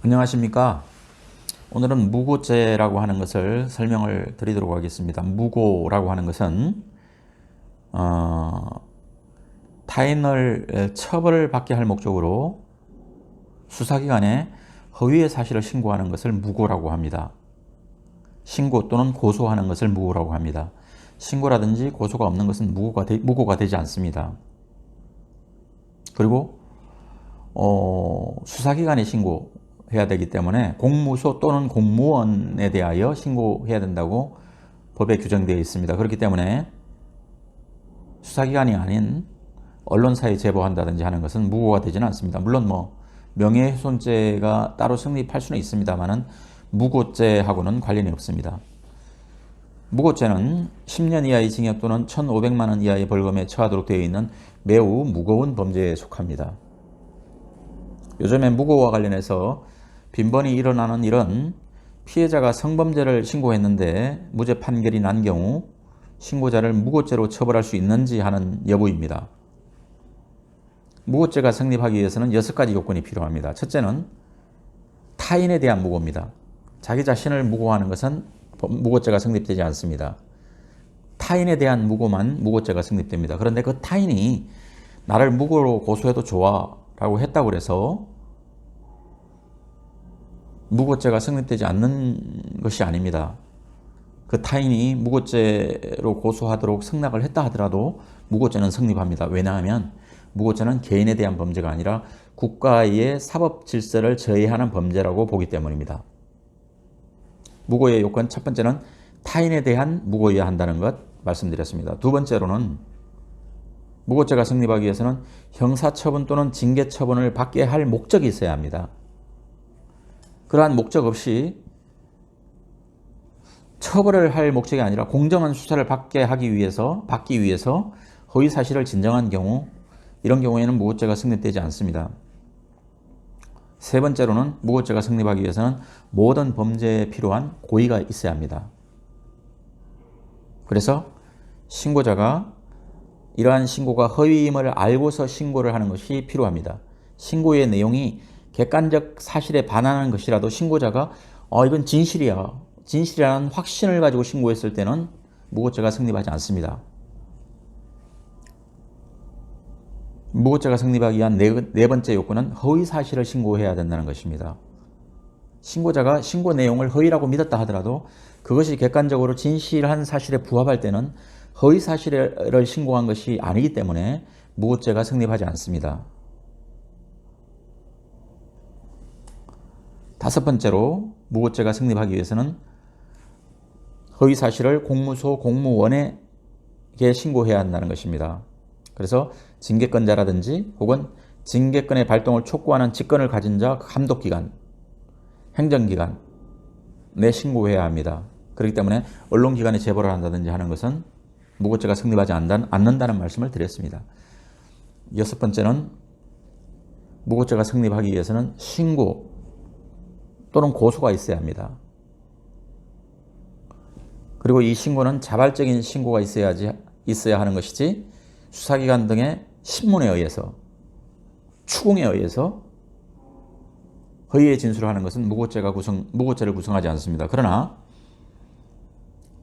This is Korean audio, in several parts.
안녕하십니까. 오늘은 무고죄라고 하는 것을 설명을 드리도록 하겠습니다. 무고라고 하는 것은 타인을 처벌받게 할 목적으로 수사기관에 허위의 사실을 신고하는 것을 무고라고 합니다. 신고 또는 고소하는 것을 무고라고 합니다. 신고라든지 고소가 없는 것은 무고가 되지 않습니다. 그리고 수사기관에 신고해야 되기 때문에 공무소 또는 공무원에 대하여 신고해야 된다고 법에 규정되어 있습니다. 그렇기 때문에 수사기관이 아닌 언론사에 제보한다든지 하는 것은 무고가 되지는 않습니다. 물론 명예훼손죄가 따로 성립할 수는 있습니다만은 무고죄하고는 관련이 없습니다. 무고죄는 10년 이하의 징역 또는 1,500만 원 이하의 벌금에 처하도록 되어 있는 매우 무거운 범죄에 속합니다. 요즘에 무고와 관련해서 빈번히 일어나는 일은 피해자가 성범죄를 신고했는데 무죄 판결이 난 경우 신고자를 무고죄로 처벌할 수 있는지 하는 여부입니다. 무고죄가 성립하기 위해서는 6가지 요건이 필요합니다. 첫째는 타인에 대한 무고입니다. 자기 자신을 무고하는 것은 무고죄가 성립되지 않습니다. 타인에 대한 무고만 무고죄가 성립됩니다. 그런데 그 타인이 나를 무고로 고소해도 좋아 라고 했다고 해서 무고죄가 성립되지 않는 것이 아닙니다. 그 타인이 무고죄로 고소하도록 승낙을 했다 하더라도 무고죄는 성립합니다. 왜냐하면 무고죄는 개인에 대한 범죄가 아니라 국가의 사법 질서를 저해하는 범죄라고 보기 때문입니다. 무고의 요건 첫 번째는 타인에 대한 무고여야 한다는 것 말씀드렸습니다. 두 번째로는 무고죄가 성립하기 위해서는 형사처분 또는 징계처분을 받게 할 목적이 있어야 합니다. 그러한 목적 없이 처벌을 할 목적이 아니라 공정한 수사를 받기 위해서 허위 사실을 진정한 경우, 이런 경우에는 무고죄가 성립되지 않습니다. 세 번째로는 무고죄가 성립하기 위해서는 모든 범죄에 필요한 고의가 있어야 합니다. 그래서 신고자가 이러한 신고가 허위임을 알고서 신고를 하는 것이 필요합니다. 신고의 내용이 객관적 사실에 반하는 것이라도 신고자가 이건 진실이라는 확신을 가지고 신고했을 때는 무고죄가 성립하지 않습니다. 무고죄가 성립하기 위한 네 번째 요건은 허위 사실을 신고해야 된다는 것입니다. 신고자가 신고 내용을 허위라고 믿었다 하더라도 그것이 객관적으로 진실한 사실에 부합할 때는 허위 사실을 신고한 것이 아니기 때문에 무고죄가 성립하지 않습니다. 다섯 번째로 무고죄가 성립하기 위해서는 허위 사실을 공무소 공무원에게 신고해야 한다는 것입니다. 그래서 징계권자라든지 혹은 징계권의 발동을 촉구하는 직권을 가진 자, 감독기관, 행정기관에 신고해야 합니다. 그렇기 때문에 언론기관에 제보를 한다든지 하는 것은 무고죄가 성립하지 않는다는 말씀을 드렸습니다. 여섯 번째는 무고죄가 성립하기 위해서는 신고 또는 고소가 있어야 합니다. 그리고 이 신고는 자발적인 신고가 있어야 하는 것이지 수사기관 등의 신문에 의해서, 추궁에 의해서 허위의 진술을 하는 것은 무고죄를 구성하지 않습니다. 그러나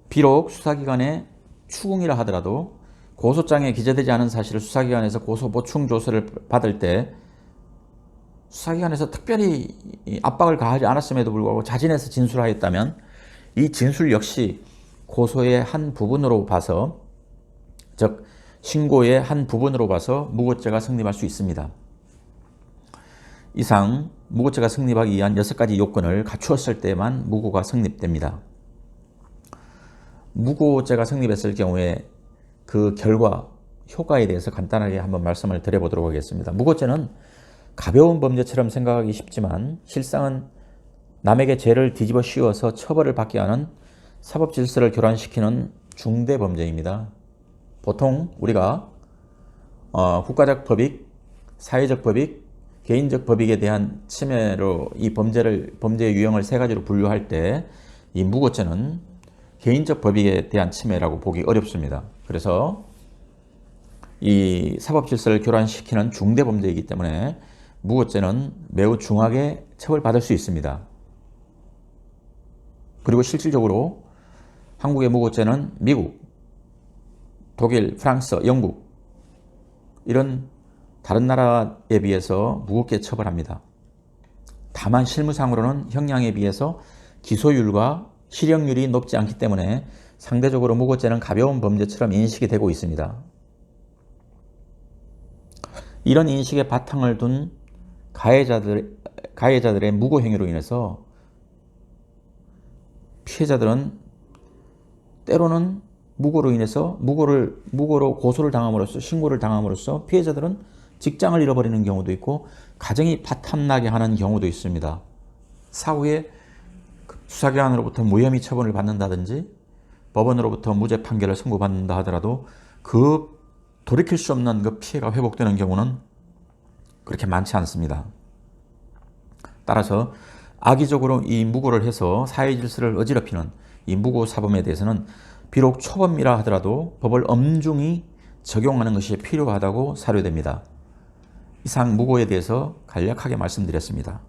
비록 수사기관의 추궁이라 하더라도 고소장에 기재되지 않은 사실을 수사기관에서 고소 보충 조서를 받을 때 수사기관에서 특별히 압박을 가하지 않았음에도 불구하고 자진해서 진술하였다면 이 진술 역시 고소의 한 부분으로 봐서, 즉 신고의 한 부분으로 봐서 무고죄가 성립할 수 있습니다. 이상 무고죄가 성립하기 위한 6가지 요건을 갖추었을 때만 무고가 성립됩니다. 무고죄가 성립했을 경우에 그 결과, 효과에 대해서 간단하게 한번 말씀을 드려보도록 하겠습니다. 무고죄는 가벼운 범죄처럼 생각하기 쉽지만 실상은 남에게 죄를 뒤집어 씌워서 처벌을 받게 하는 사법 질서를 교란시키는 중대 범죄입니다. 보통 우리가 국가적 법익, 사회적 법익, 개인적 법익에 대한 침해로 이 범죄의 유형을 3가지로 분류할 때 이 무고죄는 개인적 법익에 대한 침해라고 보기 어렵습니다. 그래서 이 사법 질서를 교란시키는 중대 범죄이기 때문에 무고죄는 매우 중하게 처벌받을 수 있습니다. 그리고 실질적으로 한국의 무고죄는 미국, 독일, 프랑스, 영국 이런 다른 나라에 비해서 무겁게 처벌합니다. 다만 실무상으로는 형량에 비해서 기소율과 실형률이 높지 않기 때문에 상대적으로 무고죄는 가벼운 범죄처럼 인식이 되고 있습니다. 이런 인식에 바탕을 둔 가해자들의 무고 행위로 인해서 피해자들은 때로는 무고로 인해서 무고로 고소를 당함으로써 신고를 당함으로써 피해자들은 직장을 잃어버리는 경우도 있고 가정이 파탄나게 하는 경우도 있습니다. 사후에 수사기관으로부터 무혐의 처분을 받는다든지 법원으로부터 무죄 판결을 선고받는다 하더라도 그 돌이킬 수 없는 그 피해가 회복되는 경우는 그렇게 많지 않습니다. 따라서 악의적으로 이 무고를 해서 사회 질서를 어지럽히는 이 무고 사범에 대해서는 비록 초범이라 하더라도 법을 엄중히 적용하는 것이 필요하다고 사료됩니다. 이상 무고에 대해서 간략하게 말씀드렸습니다.